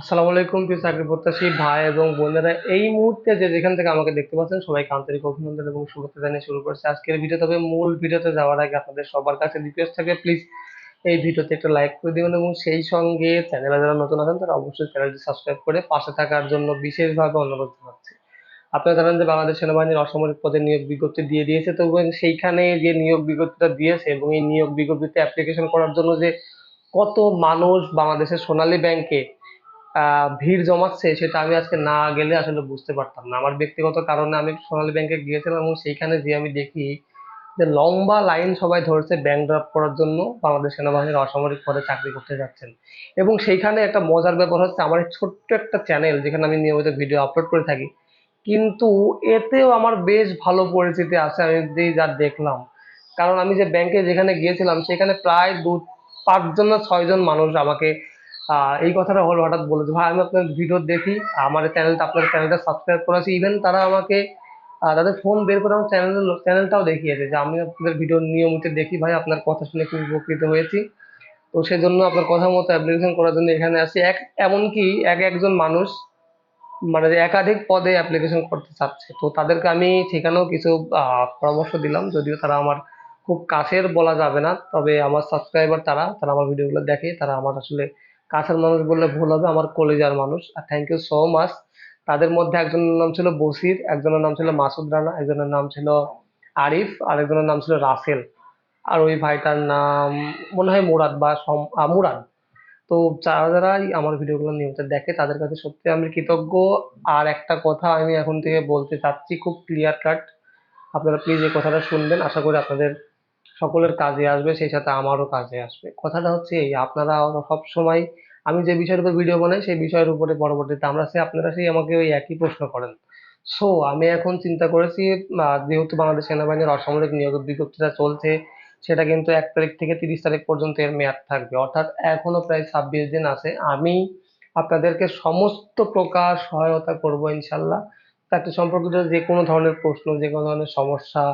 আসসালামু আলাইকুম প্রিয় চাকরি প্রত্যাশী ভাই এবং বোনেরা, এই মুহূর্তে যে যেখান থেকে আমাকে দেখতে পাচ্ছেন সবাইকে আন্তরিক অভিনন্দন এবং শুভেচ্ছা জানিয়ে শুরু করছি আজকের ভিডিও। তবে মূল ভিডিওতে যাওয়ার আগে আপনাদের সবার কাছে রিকোয়েস্ট থাকে, প্লিজ এই ভিডিওতে একটা লাইক করে দিবেন এবং সেই সঙ্গে চ্যানেলে যারা নতুন আছেন তারা অবশ্যই চ্যানেলটি সাবস্ক্রাইব করে পাশে থাকার জন্য বিশেষভাবে অনুরোধ জানাচ্ছি। আপনারা জানেন যে বাংলাদেশ সেনাবাহিনীর অসামরিক পদে নিয়োগ বিজ্ঞপ্তি দিয়ে দিয়েছে, তো এবং সেইখানে যে নিয়োগ বিজ্ঞপ্তিটা দিয়েছে এবং এই নিয়োগ বিজ্ঞপ্তিতে অ্যাপ্লিকেশন করার জন্য যে কত মানুষ বাংলাদেশের সোনালী ব্যাংকে ভিড় জমাচ্ছে সেটা আমি আজকে না গেলে আসলে বুঝতে পারতাম না। আমার ব্যক্তিগত কারণে আমি সোনালী ব্যাংকে গিয়েছিলাম এবং সেইখানে যে আমি দেখি যে লম্বা লাইন সবাই ধরছে ব্যাংক ড্রাফট করার জন্য বাংলাদেশ সেনাবাহিনীর অসামরিক পদে চাকরি করতে যাচ্ছেন। এবং সেইখানে একটা মজার ব্যাপার হচ্ছে, আমার এই ছোট্ট একটা চ্যানেল যেখানে আমি নিয়মিত ভিডিও আপলোড করে থাকি, কিন্তু এতেও আমার বেশ ভালো পরিচিতি আছে আমি যা দেখলাম। কারণ আমি যে ব্যাংকে যেখানে গিয়েছিলাম সেখানে প্রায় দু পাঁচজন না ছয়জন মানুষ আমাকে এই কথাটা হলো হঠাৎ বলেছে, ভাই আমি আপনার ভিডিও দেখি, আমার চ্যানেলটা আপনার চ্যানেলটা সাবস্ক্রাইব করা আছে। ইভেন তারা আমাকে তাদের ফোন বের করে আমার চ্যানেলটাও দেখিয়েছে যে আমি আপনাদের ভিডিও নিয়মিত দেখি ভাই, আপনার কথা শুনে খুব উপকৃত হয়েছি। তো সেজন্য আপনার কথা মতো অ্যাপ্লিকেশন করার জন্য এখানে আসি। এমনকি একজন মানুষ মানে যে একাধিক পদে অ্যাপ্লিকেশন করতে চাচ্ছে, তো তাদেরকে আমি সেখানেও কিছু পরামর্শ দিলাম, যদিও তারা আমার খুব কাছের বলা যাবে না, তবে আমার সাবস্ক্রাইবার, তারা তারা আমার ভিডিওগুলো দেখে, তারা আমার আসলে কাছের মানুষ বললে ভুল হবে, আমার কলিজার মানুষ। আর থ্যাংক ইউ সো মাচ। তাদের মধ্যে একজনের নাম ছিল বসির, একজনের নাম ছিল মাসুদ রানা, একজনের নাম ছিল আরিফ, আর একজনের নাম ছিল রাসেল। আর ওই ভাইটার নাম মনে হয় মুরাদ বা মুরাদ। তো যারা যারাই আমার ভিডিওগুলো নিয়মিত দেখে তাদের কাছে সত্যি আমি কৃতজ্ঞ। আর একটা কথা আমি এখন থেকে বলতে চাচ্ছি, খুব ক্লিয়ার কাট, আপনারা প্লিজ এই কথাটা শুনবেন, আশা করি আপনাদের সকলের কাজে আসবে, সেই সাথে আমারও কাজে আসবে। কথাটা হচ্ছে এই, আপনারা সব সময় আমি যে বিষয়ের উপর ভিডিও বানাই সেই বিষয়ের উপরে পরবর্তীতে আপনারা সেই আমাকে ওই একই প্রশ্ন করেন। সো আমি এখন চিন্তা করেছি, যেহেতু বাংলাদেশ সেনাবাহিনীর অসামরিক নিয়োগ বিজ্ঞপ্তিটা চলছে, সেটা কিন্তু 1 তারিখ থেকে 30 তারিখ পর্যন্ত এর মেয়াদ থাকবে, অর্থাৎ এখনো প্রায় 26 দিন আছে। আমি আপনাদেরকে সমস্ত প্রকার সহায়তা করব ইনশাল্লাহ। চাকরি সম্পর্কিত যে কোনো ধরনের প্রশ্ন, যে কোনো ধরনের সমস্যা,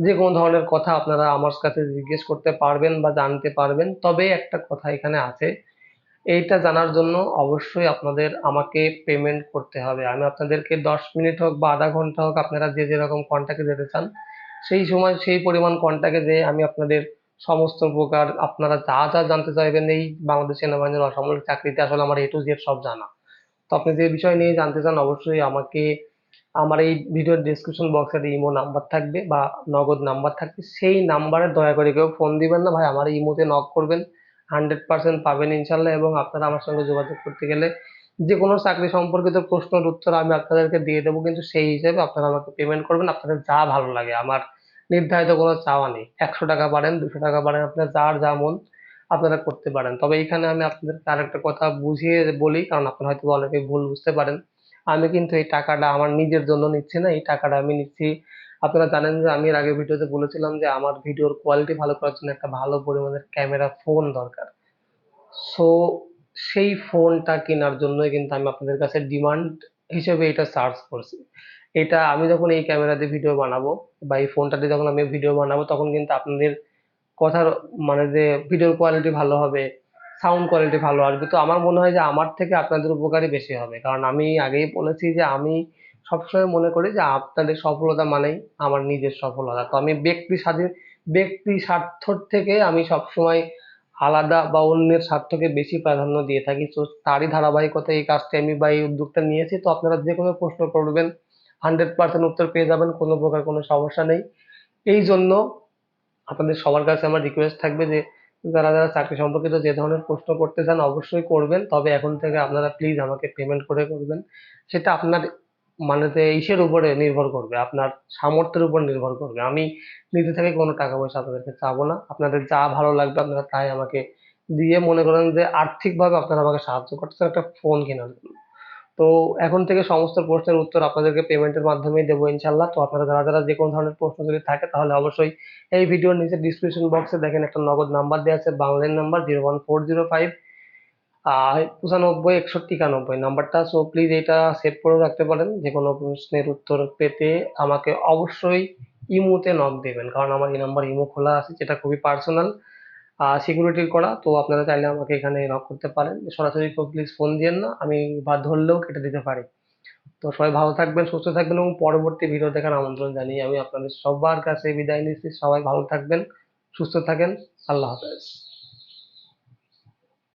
যে কোনো ধরনের কথা আপনারা আমার কাছে জিজ্ঞেস করতে পারবেন বা জানতে পারবেন। তবে একটা কথা এখানে আছে, এইটা জানার জন্য অবশ্যই আপনাদের আমাকে পেমেন্ট করতে হবে। আমি আপনাদেরকে 10 মিনিট হোক বা আধা ঘন্টা হোক, আপনারা যে যেরকম কন্টাক্টে যেতে চান সেই সময় সেই পরিমাণ কন্টাক্টে যেয়ে আমি আপনাদের সমস্ত প্রকার আপনারা যা যা জানতে চাইবেন এই বাংলাদেশ সেনাবাহিনীর অসামরিক চাকরিতে, আসলে আমার A to Z সব জানা। তো আপনি যে বিষয় নিয়ে জানতে চান অবশ্যই আমাকে, আমার এই ভিডিওর ডেসক্রিপশন বক্সে একটা ইমো নাম্বার থাকবে বা নগদ নাম্বার থাকবে, সেই নাম্বারে দয়া করে কেউ ফোন দিবেন না ভাই, আমার ইমোতে নক করবেন, 100% পাবেন ইনশাল্লাহ। এবং আপনারা আমার সঙ্গে যোগাযোগ করতে গেলে যে কোনো চাকরি সম্পর্কিত প্রশ্নের উত্তর আমি আপনাদেরকে দিয়ে দেবো, কিন্তু সেই হিসেবে আপনারা আমাকে পেমেন্ট করবেন আপনাদের যা ভালো লাগে। আমার নির্ধারিত কোনো চাওয়া নেই, 100 টাকা পারেন, 200 টাকা পারেন, আপনার যার যা মন আপনারা করতে পারেন। তবে এইখানে আমি আপনাদেরকে আরেকটা কথা বুঝিয়ে বলি, কারণ আপনারা হয়তো অনেকে ভুল বুঝতে পারেন, আমি কিন্তু এই টাকাটা আমার নিজের জন্য নিচ্ছি না, এই টাকাটা আমি নিচ্ছি, আপনারা জানেন যে আমি এর আগের ভিডিওতে বলেছিলাম যে আমার ভিডিওর কোয়ালিটি ভালো করার জন্য একটা ভালো পরিমাণের ক্যামেরা ফোন দরকার। সো সেই ফোনটা কেনার জন্যই কিন্তু আমি আপনাদের কাছে ডিমান্ড হিসেবে এটা চার্জ করছি। এটা আমি যখন এই ক্যামেরা দিয়ে ভিডিও বানাবো বা এই ফোনটা দিয়ে যখন আমি ভিডিও বানাবো, তখন কিন্তু আপনাদের কথার মানে যে ভিডিওর কোয়ালিটি ভালো হবে, সাউন্ড কোয়ালিটি ভালো আসবে। তো আমার মনে হয় যে আমার থেকে আপনাদের উপকারই বেশি হবে, কারণ আমি আগেই বলেছি যে আমি সবসময় মনে করি যে আপনাদের সফলতা মানেই আমার নিজের সফলতা। তো আমি ব্যক্তি স্বার্থর থেকে আমি সবসময় আলাদা বা অন্যের স্বার্থকে বেশি প্রাধান্য দিয়ে থাকি। তো তারই ধারাবাহিকতায় এই কাজটা আমি বা এই উদ্যোগটা নিয়েছি। তো আপনারা যে কোনো প্রশ্ন করবেন, 100% উত্তর পেয়ে যাবেন, কোনো প্রকার কোনো সমস্যা নেই। এই জন্য আপনাদের সবার কাছে আমার রিকোয়েস্ট থাকবে যে যারা যারা চাকরি সম্পর্কিত যে ধরনের প্রশ্ন করতে চান অবশ্যই করবেন, তবে এখন থেকে আপনারা প্লিজ আমাকে পেমেন্ট করে করবেন। সেটা আপনার মানে যে ইসের উপরে নির্ভর করবে, আপনার সামর্থ্যের উপর নির্ভর করবে। আমি নিজে থেকে কোনো টাকা পয়সা আপনাদেরকে চাবো না, আপনাদের যা ভালো লাগবে আপনারা তাই আমাকে দিয়ে মনে করেন যে আর্থিকভাবে আপনারা আমাকে সাহায্য করতেছেন একটা ফোন কেনার জন্য। তো এখন থেকে সমস্ত প্রশ্নের উত্তর আপনাদেরকে পেমেন্টের মাধ্যমেই দেবো ইনশাল্লাহ। তো আপনারা যারা যারা যে কোনো ধরনের প্রশ্ন যদি থাকে তাহলে অবশ্যই এই ভিডিওর নিচে ডিসক্রিপশন বক্সে দেখেন একটা নগদ নাম্বার দেওয়া আছে, বাংলাদেশ নাম্বার 01405 95 61 91 নাম্বারটা। সো প্লিজ এটা সেভ করে রাখতে পারেন, যে কোনো প্রশ্নের উত্তর পেতে আমাকে অবশ্যই ইমোতে নক দেবেন, কারণ আমার এই নাম্বার ইমো খোলা আছে, যেটা খুবই পার্সোনাল। সিকিউরিটির করা। তো আপনারা চাইলে আমাকে এখানে নক করতে পারেন, সরাসরি কেউ প্লিজ ফোন দিয়েন না, আমি বা ধরলেও কেটে দিতে পারি। তো সবাই ভালো থাকবেন, সুস্থ থাকবেন এবং পরবর্তী ভিডিও দেখার আমন্ত্রণ জানিয়ে আমি আপনাদের সবার কাছে বিদায় নিচ্ছি। সবাই ভালো থাকবেন, সুস্থ থাকেন। আল্লাহ হাফেজ।